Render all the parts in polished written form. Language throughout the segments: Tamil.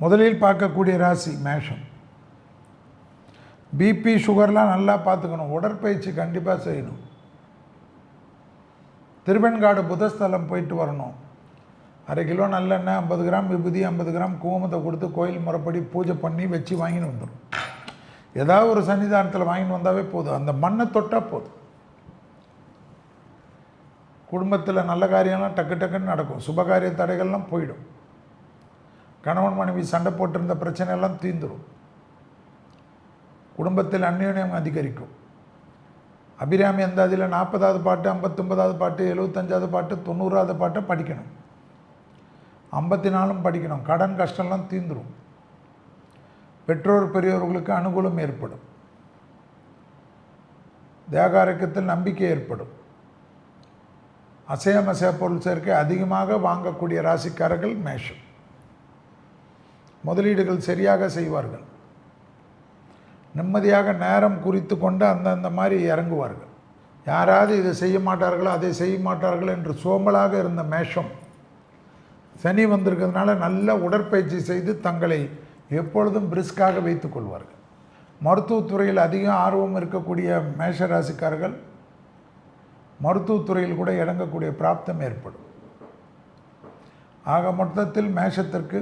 முதலில் பார்க்கக்கூடிய ராசி மேஷம். பிபி சுகர்லாம் நல்லா பார்த்துக்கணும். உடற்பயிற்சி கண்டிப்பாக செய்யணும். திருவெண்காடு புதஸ்தலம் போயிட்டு வரணும். 1/2 கிலோ நல்லெண்ணெய், 50 கிராம் விபூதி, 50 கிராம் குங்குமத்தை கொடுத்து கோயில் முறைப்படி பூஜை பண்ணி வச்சு வாங்கின்னு வந்துடும். ஏதாவது ஒரு சன்னிதானத்தில் வாங்கின்னு வந்தாவே போதும். அந்த மண்ணை தொட்டால் போதும். குடும்பத்தில் நல்ல காரியம்லாம் டக்கு டக்குன்னு நடக்கும். சுபகாரிய தடைகள்லாம் போயிடும். கணவன் மனைவி சண்டை போட்டிருந்த பிரச்சனையெல்லாம் தீர்ந்துடும். குடும்பத்தில் அந்யோன்யம் அதிகரிக்கும். அபிராமி அந்த அதில் 40வது பாட்டு, 59வது பாட்டு, 75வது பாட்டு, 90வது பாட்டை படிக்கணும். 54ம் படிக்கணும். கடன் கஷ்டம்லாம் தீர்ந்துடும். பெற்றோர் பெரியோர்களுக்கு அனுகூலம் ஏற்படும். தேகாரக்கத்தில் நம்பிக்கை ஏற்படும். அசைய பொருள் சேர்க்கை அதிகமாக வாங்கக்கூடிய ராசிக்காரர்கள் மேஷம். முதலீடுகள் சரியாக செய்வார்கள். நிம்மதியாக நேரம் குறித்து கொண்டு அந்தந்த மாதிரி இறங்குவார்கள். யாராவது இதை செய்ய மாட்டார்களோ அதை செய்ய மாட்டார்கள் என்று சோம்பலாக இருந்த மேஷம் சனி வந்திருக்கிறதுனால நல்ல உடற்பயிற்சி செய்து தங்களை எப்பொழுதும் பிரிஸ்காக வைத்து கொள்வார்கள். மருத்துவத்துறையில் அதிக ஆர்வம் இருக்கக்கூடிய மேஷ ராசிக்காரர்கள் மருத்துவத்துறையில் கூட இறங்கக்கூடிய பிராப்தம் ஏற்படும். ஆக மொத்தத்தில் மேஷத்திற்கு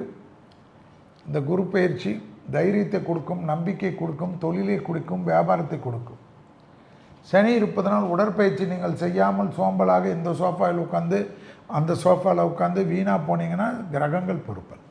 இந்த குரு பயிற்சி தைரியத்தை கொடுக்கும், நம்பிக்கை கொடுக்கும், தொழிலை கொடுக்கும், வியாபாரத்தை கொடுக்கும். சனி இருப்பதனால் உடற்பயிற்சி நீங்கள் செய்யாமல் சோம்பலாக இந்த சோஃபாவில் உட்காந்து அந்த சோஃபாவில் உட்காந்து வீணாக போனீங்கன்னா கிரகங்கள் பொறுப்பல்.